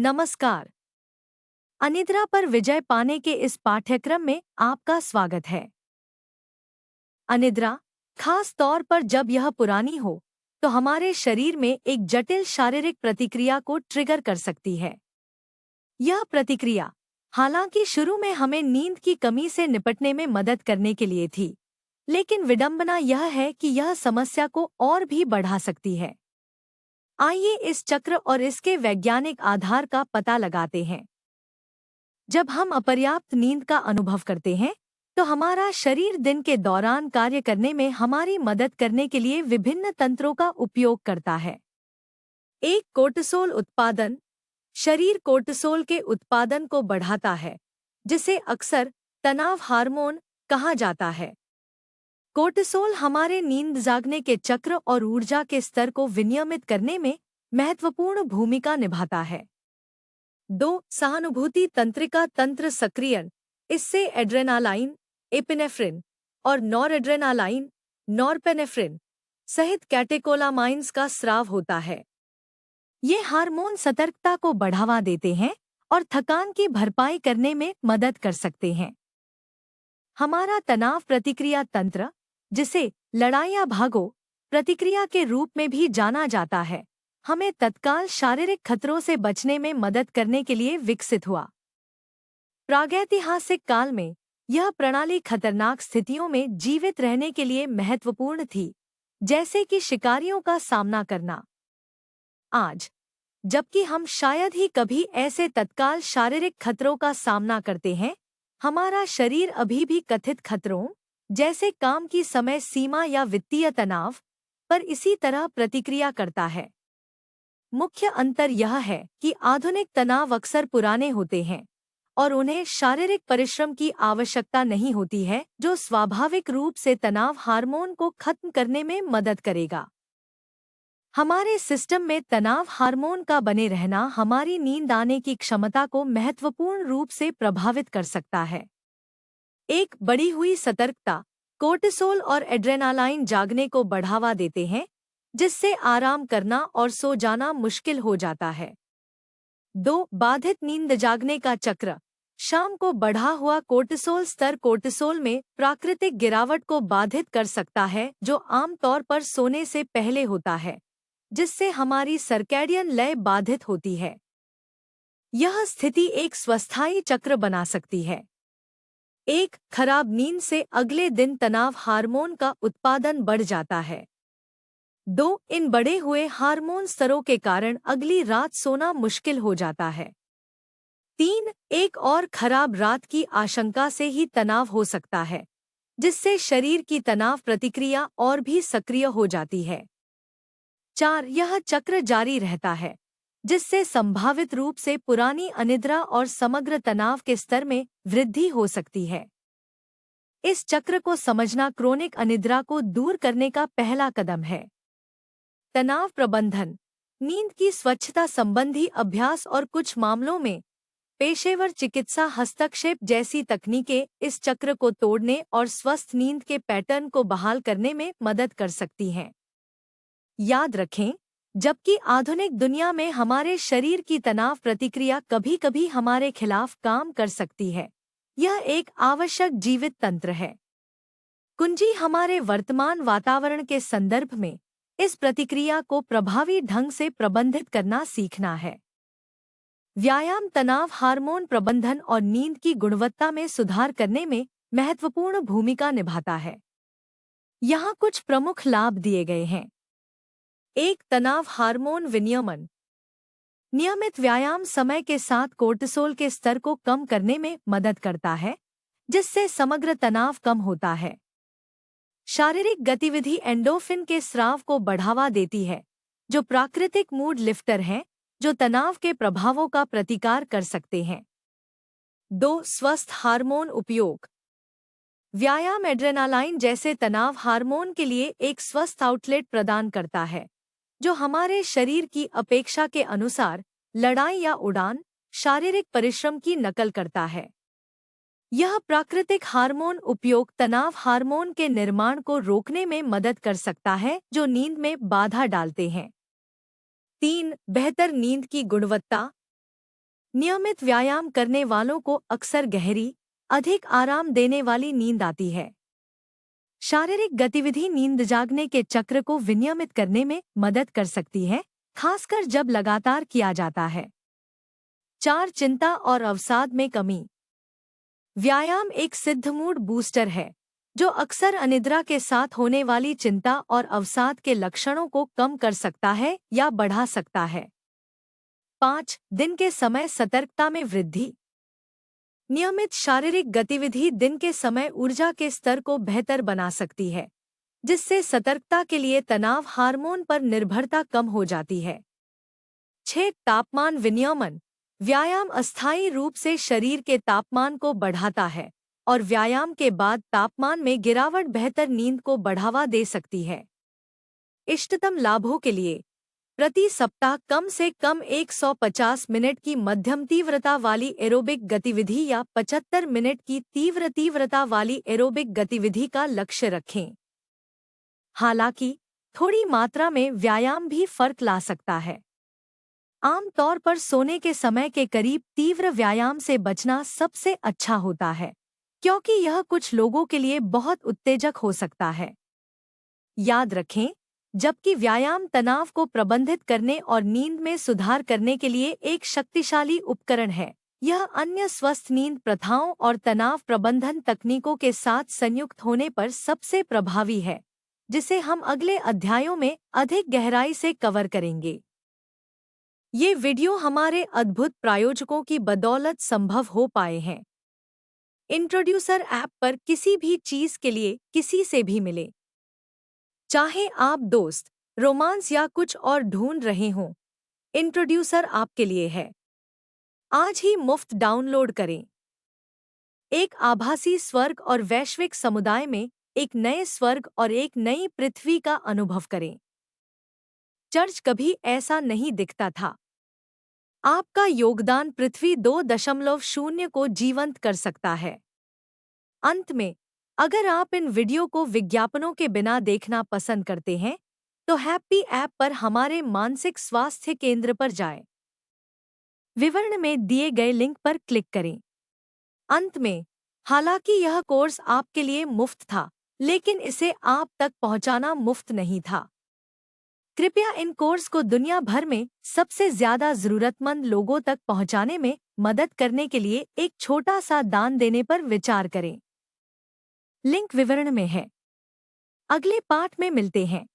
नमस्कार। अनिद्रा पर विजय पाने के इस पाठ्यक्रम में आपका स्वागत है। अनिद्रा, खास तौर पर जब यह पुरानी हो, तो हमारे शरीर में एक जटिल शारीरिक प्रतिक्रिया को ट्रिगर कर सकती है। यह प्रतिक्रिया, हालांकि शुरू में हमें नींद की कमी से निपटने में मदद करने के लिए थी, लेकिन विडंबना यह है कि यह समस्या को और भी बढ़ा सकती है। आइए इस चक्र और इसके वैज्ञानिक आधार का पता लगाते हैं। जब हम अपर्याप्त नींद का अनुभव करते हैं, तो हमारा शरीर दिन के दौरान कार्य करने में हमारी मदद करने के लिए विभिन्न तंत्रों का उपयोग करता है। एक, कोर्टिसोल उत्पादन। शरीर कोर्टिसोल के उत्पादन को बढ़ाता है, जिसे अक्सर तनाव हार्मोन कहा जाता है। कोर्टिसोल हमारे नींद जागने के चक्र और ऊर्जा के स्तर को विनियमित करने में महत्वपूर्ण भूमिका निभाता है। 2, सहानुभूति तंत्रिका तंत्र सक्रियण। इससे एड्रेनालाइन, एपिनेफ्रिन और नॉरएड्रेनालाइन, नॉरपेनेफ्रिन सहित कैटेकोलामाइंस का स्राव होता है। ये हार्मोन सतर्कता को बढ़ावा देते हैं और थकान की भरपाई करने में मदद कर सकते हैं। हमारा तनाव प्रतिक्रिया तंत्र, जिसे लड़ाई या भागो प्रतिक्रिया के रूप में भी जाना जाता है, हमें तत्काल शारीरिक खतरों से बचने में मदद करने के लिए विकसित हुआ। प्रागैतिहासिक काल में यह प्रणाली खतरनाक स्थितियों में जीवित रहने के लिए महत्वपूर्ण थी, जैसे कि शिकारियों का सामना करना। आज, जबकि हम शायद ही कभी ऐसे तत्काल शारीरिक खतरों का सामना करते हैं, हमारा शरीर अभी भी कथित खतरों, जैसे काम की समय सीमा या वित्तीय तनाव, पर इसी तरह प्रतिक्रिया करता है। मुख्य अंतर यह है कि आधुनिक तनाव अक्सर पुराने होते हैं और उन्हें शारीरिक परिश्रम की आवश्यकता नहीं होती है, जो स्वाभाविक रूप से तनाव हार्मोन को खत्म करने में मदद करेगा। हमारे सिस्टम में तनाव हार्मोन का बने रहना हमारी नींद आने की क्षमता को महत्वपूर्ण रूप से प्रभावित कर सकता है। एक, बढ़ी हुई सतर्कता। कोर्टिसोल और एड्रेनालाइन जागने को बढ़ावा देते हैं, जिससे आराम करना और सो जाना मुश्किल हो जाता है। 2, बाधित नींद जागने का चक्र। शाम को बढ़ा हुआ कोर्टिसोल स्तर कोर्टिसोल में प्राकृतिक गिरावट को बाधित कर सकता है, जो आमतौर पर सोने से पहले होता है, जिससे हमारी सर्कैडियन लय बाधित होती है। यह स्थिति एक स्वस्थायी चक्र बना सकती है। एक, खराब नींद से अगले दिन तनाव हार्मोन का उत्पादन बढ़ जाता है। 2, इन बढ़े हुए हार्मोन स्तरों के कारण अगली रात सोना मुश्किल हो जाता है। 3, एक और खराब रात की आशंका से ही तनाव हो सकता है, जिससे शरीर की तनाव प्रतिक्रिया और भी सक्रिय हो जाती है। 4, यह चक्र जारी रहता है, जिससे संभावित रूप से पुरानी अनिद्रा और समग्र तनाव के स्तर में वृद्धि हो सकती है। इस चक्र को समझना क्रोनिक अनिद्रा को दूर करने का पहला कदम है। तनाव प्रबंधन, नींद की स्वच्छता संबंधी अभ्यास और कुछ मामलों में पेशेवर चिकित्सा हस्तक्षेप जैसी तकनीकें इस चक्र को तोड़ने और स्वस्थ नींद के पैटर्न को बहाल करने में मदद कर सकती हैं। याद रखें, जबकि आधुनिक दुनिया में हमारे शरीर की तनाव प्रतिक्रिया कभी-कभी हमारे खिलाफ काम कर सकती है, यह एक आवश्यक जीवित तंत्र है। कुंजी हमारे वर्तमान वातावरण के संदर्भ में इस प्रतिक्रिया को प्रभावी ढंग से प्रबंधित करना सीखना है। व्यायाम तनाव हार्मोन प्रबंधन और नींद की गुणवत्ता में सुधार करने में महत्वपूर्ण भूमिका निभाता है। यहाँ कुछ प्रमुख लाभ दिए गए हैं। 1, तनाव हार्मोन विनियमन। नियमित व्यायाम समय के साथ कोर्टिसोल के स्तर को कम करने में मदद करता है, जिससे समग्र तनाव कम होता है। शारीरिक गतिविधि एंडोर्फिन के स्राव को बढ़ावा देती है, जो प्राकृतिक मूड लिफ्टर हैं, जो तनाव के प्रभावों का प्रतिकार कर सकते हैं। 2, स्वस्थ हार्मोन उपयोग। व्यायाम एड्रेनालाइन जैसे तनाव हार्मोन के लिए एक स्वस्थ आउटलेट प्रदान करता है, जो हमारे शरीर की अपेक्षा के अनुसार लड़ाई या उड़ान, शारीरिक परिश्रम की नकल करता है। यह प्राकृतिक हार्मोन उपयोग तनाव हार्मोन के निर्माण को रोकने में मदद कर सकता है, जो नींद में बाधा डालते हैं। 3, बेहतर नींद की गुणवत्ता। नियमित व्यायाम करने वालों को अक्सर गहरी, अधिक आराम देने वाली नींद आती है। शारीरिक गतिविधि नींद जागने के चक्र को विनियमित करने में मदद कर सकती है, खासकर जब लगातार किया जाता है। 4. चिंता और अवसाद में कमी। व्यायाम एक सिद्ध मूड बूस्टर है, जो अक्सर अनिद्रा के साथ होने वाली चिंता और अवसाद के लक्षणों को कम कर सकता है या बढ़ा सकता है। 5. दिन के समय सतर्कता में वृद्धि। नियमित शारीरिक गतिविधि दिन के समय ऊर्जा के स्तर को बेहतर बना सकती है, जिससे सतर्कता के लिए तनाव हार्मोन पर निर्भरता कम हो जाती है। 6. तापमान विनियमन। व्यायाम अस्थायी रूप से शरीर के तापमान को बढ़ाता है और व्यायाम के बाद तापमान में गिरावट बेहतर नींद को बढ़ावा दे सकती है। इष्टतम लाभों के लिए प्रति सप्ताह कम से कम 150 मिनट की मध्यम तीव्रता वाली एरोबिक गतिविधि या 75 मिनट की तीव्रता वाली एरोबिक गतिविधि का लक्ष्य रखें। हालांकि थोड़ी मात्रा में व्यायाम भी फर्क ला सकता है। आमतौर पर सोने के समय के करीब तीव्र व्यायाम से बचना सबसे अच्छा होता है, क्योंकि यह कुछ लोगों के लिए बहुत उत्तेजक हो सकता है। याद रखें, जबकि व्यायाम तनाव को प्रबंधित करने और नींद में सुधार करने के लिए एक शक्तिशाली उपकरण है, यह अन्य स्वस्थ नींद प्रथाओं और तनाव प्रबंधन तकनीकों के साथ संयुक्त होने पर सबसे प्रभावी है, जिसे हम अगले अध्यायों में अधिक गहराई से कवर करेंगे। ये वीडियो हमारे अद्भुत प्रायोजकों की बदौलत संभव हो पाए हैं। इंट्रोड्यूसर ऐप पर किसी भी चीज के लिए किसी से भी मिले। चाहे आप दोस्त, रोमांस या कुछ और ढूंढ रहे हों, इंट्रोड्यूसर आपके लिए है। आज ही मुफ्त डाउनलोड करें। एक आभासी स्वर्ग और वैश्विक समुदाय में एक नए स्वर्ग और एक नई पृथ्वी का अनुभव करें। चर्च कभी ऐसा नहीं दिखता था। आपका योगदान पृथ्वी 2.0 को जीवंत कर सकता है। अंत में, अगर आप इन वीडियो को विज्ञापनों के बिना देखना पसंद करते हैं, तो हैप्पी ऐप पर हमारे मानसिक स्वास्थ्य केंद्र पर जाएं। विवरण में दिए गए लिंक पर क्लिक करें। अंत में, हालांकि यह कोर्स आपके लिए मुफ्त था, लेकिन इसे आप तक पहुंचाना मुफ्त नहीं था। कृपया इन कोर्स को दुनिया भर में सबसे ज्यादा जरूरतमंद लोगों तक पहुंचाने में मदद करने के लिए एक छोटा सा दान देने पर विचार करें। लिंक विवरण में है। अगले पाठ में मिलते हैं।